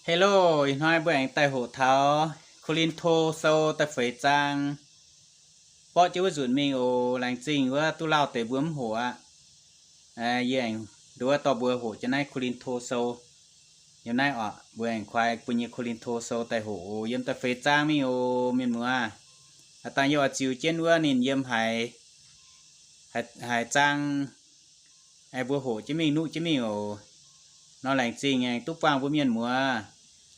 Hello, nói bữa anh tại hồ tháo, Colin thô sâu tại phải trang, bỏ chứ với rủi mình ồ lành trình với tu lao tới bướm hồ ạ, vậy anh đua tàu bữa hồ cho nay Colin thô sâu, giờ nay bữa anh khoai bữa như Colin thô sâu tại hồ yếm tại phải trang mình ồ miền mùa, tại giờ chiều trên vừa nên yếm hải hải hải trang, hải bữa hồ chứ mình nụ chứ mình ồ nó lành trình anh túc vang với miền mùa.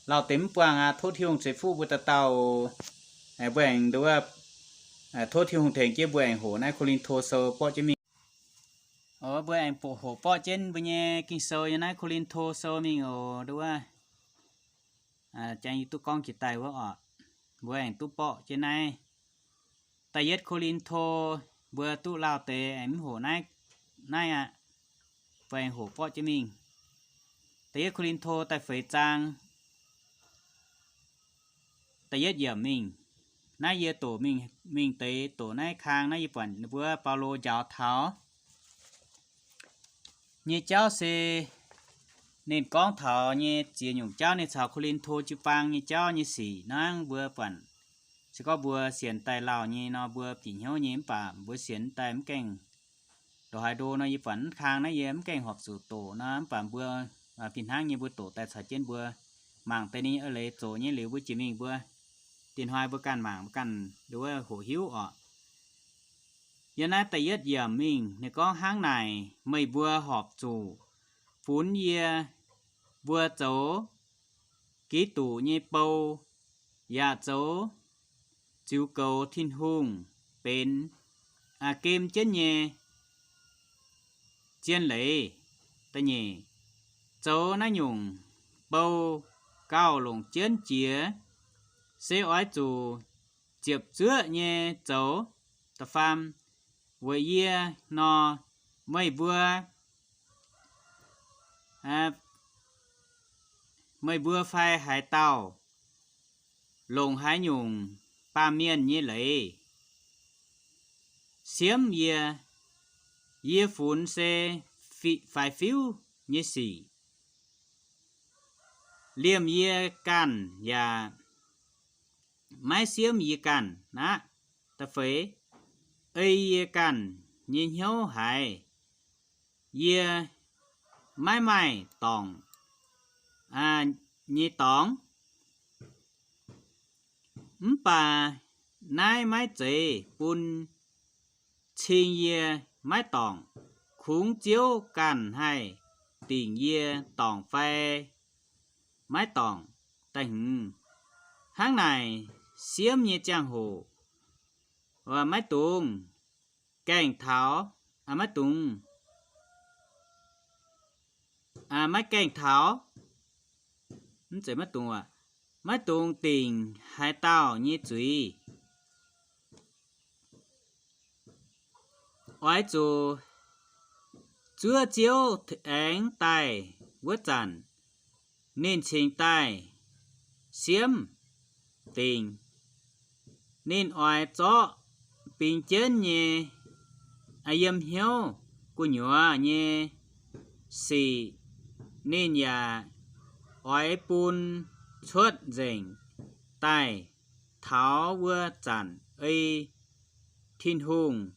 Lao tím quang thốt thiêu sẽ phu bữa tàu bữa anh đúng là thốt thiêu thành kia bữa anh hồ này Colin thô sâu bỏ cho mình bữa anh bộ hồ bỏ trên bữa nhé kinh sâu như này Colin thô sâu mình đúng là chẳng như tụi con chỉ tài quá bữa anh tụi bỏ trên này tài yết Colin thô bữa tụi lao tế em hồ này này bữa anh hồ bỏ cho mình tài yết Colin thô tại phải trang tại yết giờ mình nãy giờ tổ mình tới tổ nãy khang nãy phần bữa Paulo giáo tháo như cháu sẽ nên con thảo như chỉ nhung cháu nên cháu Colin thô chữ vang như cháu như xỉ năng bữa phần sẽ có bữa xiên tay lào như nó bữa tỉnh hiếu như bà bữa xiên tay em keng đồ hai đô nó như phần khang nãy giờ em keng họp sự tổ nó bà bữa phiền hang như bữa tổ tại sao trên bữa mảng tay ní ở lấy tổ như liều bữa chỉ mình bữa tiền hoài bữa can mảng bữa can đối hổ hiếu giờ này tại yết giờ mình nếu có hang này mày vừa họp chủ phun ye vừa chỗ ký tủ như bầu ya chỗ chiếu cầu thiên hùng bên kim chết nhẹ chiên lấy ta nhỉ chỗ nó nhung bầu cao lồng chiến chía sẽ ói chủ chiệp chữa nhẹ chỗ ta pham với ye nó mày vừa mày vừa phai hải tàu lồng hải nhung ba miên như lấy xiêm ye phun xe phải phiếu như xỉ liêm ye can và máy xiêm ye can nè ta phải ấy ye can như hiếu hải ye máy tòng như tòng bà nai máy chế bún chiên ye máy tòng khung chiếu can hay tình ye tòng phê máy tòng tình tháng này xiêm như trang hồ và máy tung kèn tháo máy tung máy kèn tháo nó sẽ máy tung máy tung tình hai tao như chuối ói chú chúa chiếu ánh tay vớt chản nên trình tay xiêm tình nên ói chó bình chân nhé yếm hiếu của nhỏ nhé xì nên nhà ói bún xuất dành tay tháo vớt chản ấy thiên hùng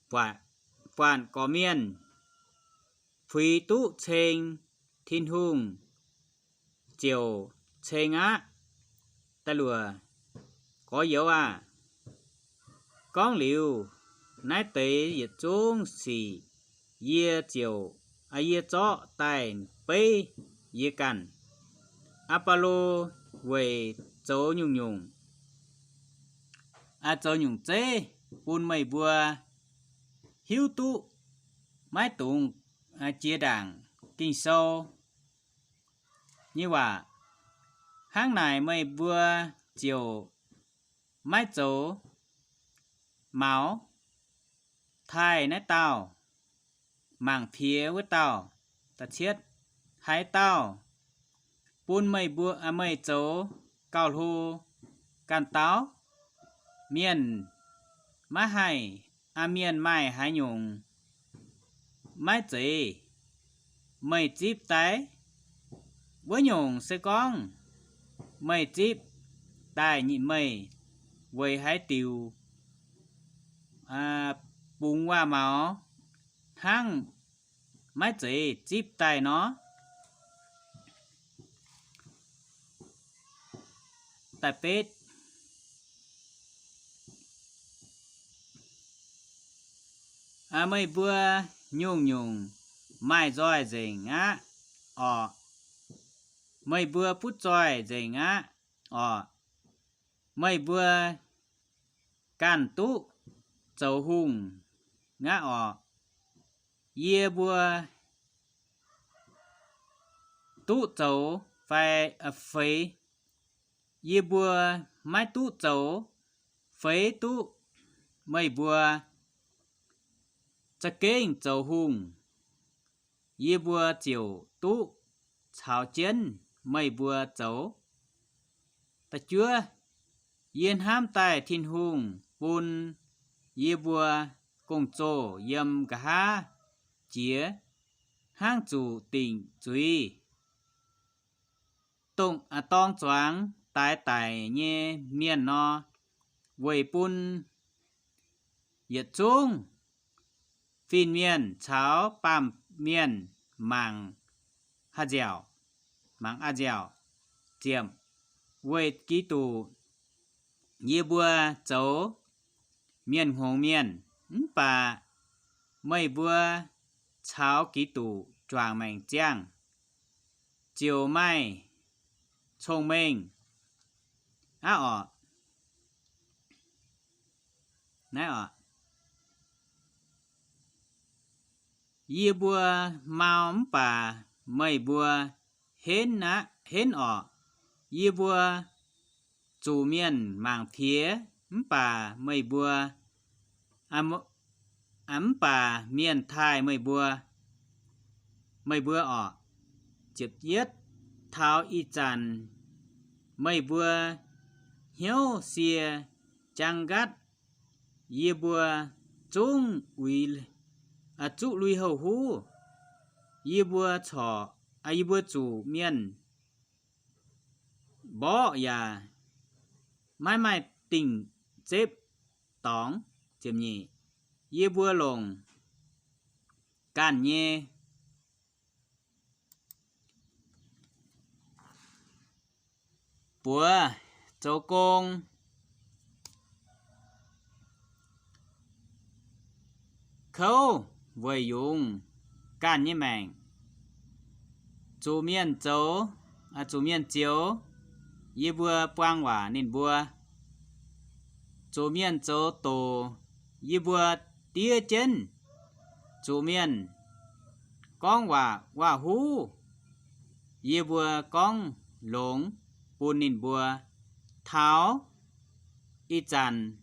và phản có miên phi tụ chênh thiên hùng chiều chênh ta lùa có dấu con liu nái tế yết chung xì ye chiều ye chó tài bê ye can Apollo về chỗ nhung chỗ nhung chế bún mày bùa hiếu tụ mái tụng chia đảng kinh sâu như vậy tháng này mày vừa chiều mái chỗ máu thai nét tao mảng phía với tao ta chết hai tao bún mày bùa mày chỗ cao hô can táo miền má hay miền mai hai nhung máy chế mày chip tái với nhung sẽ con mây chip tai nhị mây với hái tiêu bùng qua máu hang mái chế chip tai nó tại pet mây vừa nhung mai roi dình á mây vừa phút roi dình á mây vừa can tú dầu hùng ngã ye vừa tú dầu phải phế ye vừa mai tú dầu phế tú mây vừaจะเก่งเจ้าหุงเย่บัวเจียวตู้ชาวเจียนไม่บัวเจ้าแต่เจือเย็นห้ามตายทินหุงปุนเย่บัวกงโจยำกะฮาเจียห้างจูติ่งจุยตงตองจวงตายเย่เมียนนอเวยปุนเหยียดจุงphiên miên cháo pam miên màng hà dẻo màng a dẻo tiệm quê ký tù như bùa chấu miên hồng miên bà mây bùa cháo ký tù choàng mảnh giang chiều mai thông minh nãy ye bùa mao bà mây bùa hến ye bùa chủ miên màng phía bà mây bùa bà miên thai mây bùa chụp yết tháo y chàn mây bùa hiếu xìa trang gắt ye bùa trung uy chú lui hầu hú ye bùa chỏ ye bùa chủ miên bỏ ya mai tình xếp tóng chiếm nhị ye bùa lồng can nhê bùa châu công khâu với dùng can như mèn chủ miên châu chủ miên chiếu ye bùa quang hỏa nên bùa chủ miên châu tổ ye bùa tia chân chủ miên con hỏa hú ye bùa con lống bùn nên bùa tháo y chàn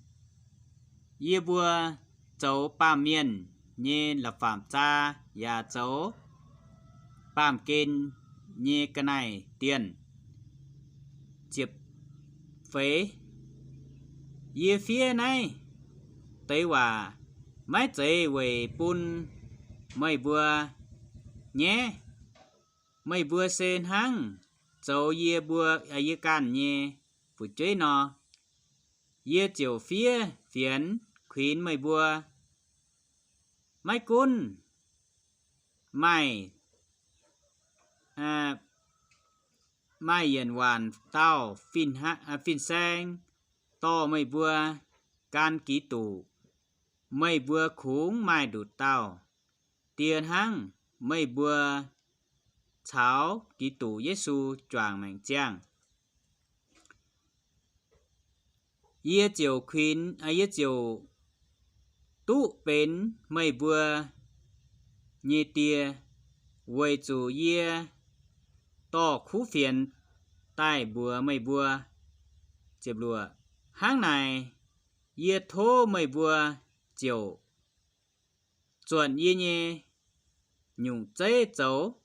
ye bùa châu ba miên như là phạm cha và châu bàm kên như cái này tiền chịp phế ye phía này tới hòa máy chế về bún mây bùa nhé mây bùa sen hăng châu ye bùa ye can nhé phụ chế nó ye chiều phía phiến khuyến mây bùa mai cun mai mai yên hoàn tao phiên sang to mây bùa can ký tủ mây bùa khúng mai đụt tao tiền hăng mây bùa cháo ký tủ Giêsu choàng mảnh giang ye chiều khuyến ye chiều tú bến mây bùa nhê tia quầy chủ ye to khú phiền tai bùa mây bùa chếp lùa hang này ye thô mây bùa chiều chuẩn ye nhê nhung chế chấu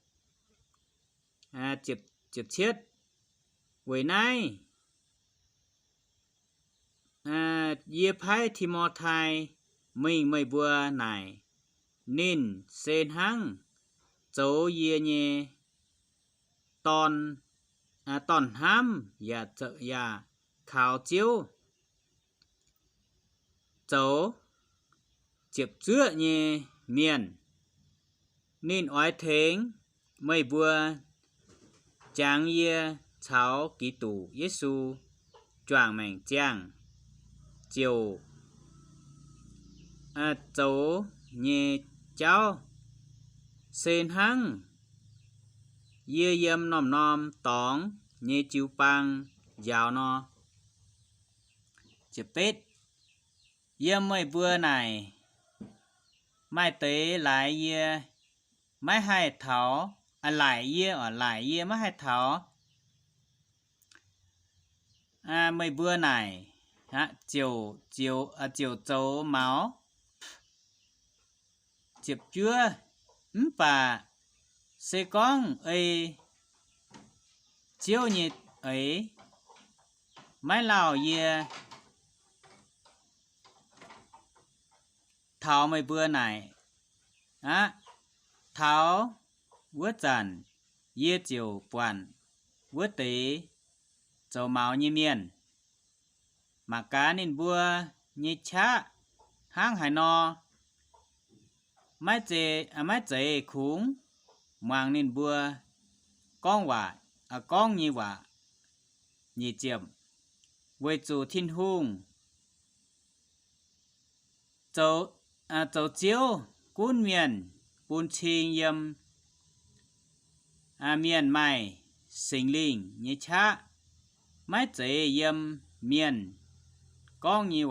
chếp chết quầy này ye phái thì mò thai mình mây bùa này nên sen hăng chấu ye nhê tòn ham và chợ và khảo chiếu cháu chịp chữa nhẹ miền nên oai thính mây bùa Giáng ye cháu ký tủ Giêsu choàng mảnh chàng chiều cháu nhẹ cháu sen hăng ye yếm nòm nòm tóng nhẹ chiu pang giáo nó chịp bết yếm mây bùa này mai tế lại ye mai hai tháo lại ye ở lại ye mai hai tháo mấy bữa này chiều chiều máu chịp chưa bà xe con ấy chiều nhiệt ấy máy lào ye tháo mấy bữa này tháo vớt dần ye chiều quản vớt tế dầu máu như miền mà cá nên bua như chá hang hải no mái chế khủng mang nên bua con con như chiếm với chủ thiên hùng dầu chiếu cuốn miền bún chiên yếm miền mày sinh linh như chá mái chế yếm miền con như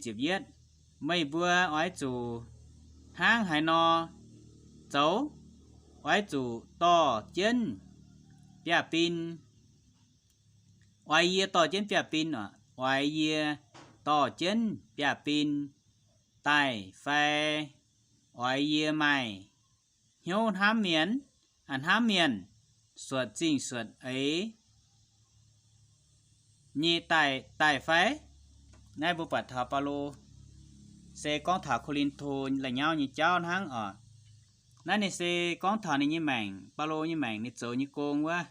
chịp viết mấy bữa oái chủ hang hải no cháu oái chủ to chân bia pin oái ye to chân bia pin oái ye to chân bia pin tai phe oái ye mày hiếu hám miền suốt chính suốt ấy như tại phái ngay bộ phận thảo Paulo sẽ con thảo Corinto là nhau như cháu hắn nãy này sẽ con thảo này như mảng Paulo như mảng này chỗ như con quá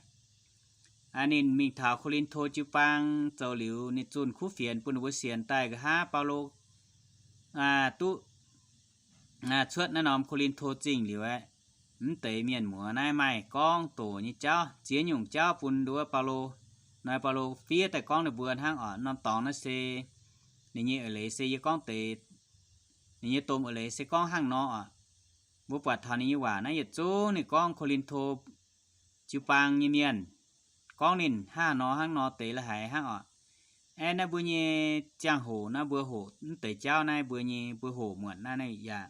nên mình thảo Corinto chịu bang chỗ liu này chun khu phiền bún bún xiên tại cái ha Paulo suốt nó nằm Corinto chính liu ấy tế miền mùa này mày con tổ như cháu chia nhung cháu bún đua Paulo nói Paulo phía tại con được vườn hang năm tòng nó sẽ như ở lấy xe con tệ như tôm ở lấy xe con hang nó bố bạt thằng như quả nó nhiệt chú này con Corinto chịu bang như miền con nên hang nó tệ là hải hang em nó bữa như trang hồ nó bữa hồ tệ cháu này bữa như bữa hồ muộn này dạ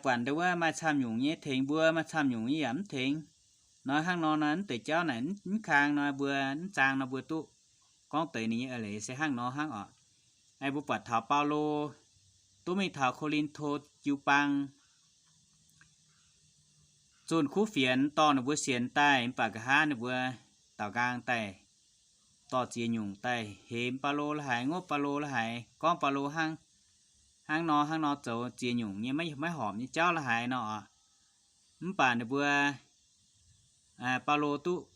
quản đâu mà tham nhung như thình bữa mà tham nhung như ẩm thình nói hang nó tệ cháu này khang nó bữa trang nó bữa tụ con tệ này ở lấy xe hang nó hang ai bố bạt thảo Paulo tôi mình thảo Corinto chịu bang chôn khu phiền to nó bữa xiên tay bà cả hai nó bữa tàu gang tay to chia nhung tay hiếm Paulo là hải ngô Paulo là hải con Paulo hang nó chỗ chia nhung như mấy hòm như cháu là hải nó bà nó bữa Paulo tụ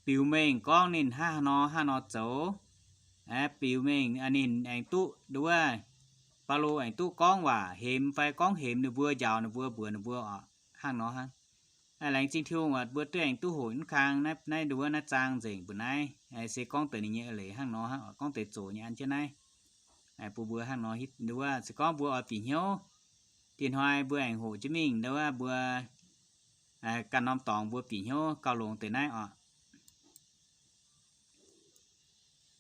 biểu mình con nên hang nó chỗ biểu mình nên anh tụ đúng không Paulo anh tụ con hiếm phải con hiếm nó vừa giàu nó vừa bữa nó vừa hang nó lành chính thiêu mà bữa tới anh tụ hồi khang nay đúng nó trang rỉnh bữa nay sẽ con tới như lấy hang nó con tới chỗ như ăn trên này bữa hang nó hít đúng không sẽ có bữa ở phỉ hiếu tiền hoài bữa ảnh Hồ Chí Minh đúng không bữa căn năm tòng bữa phỉ hiếu cao lồng tới nay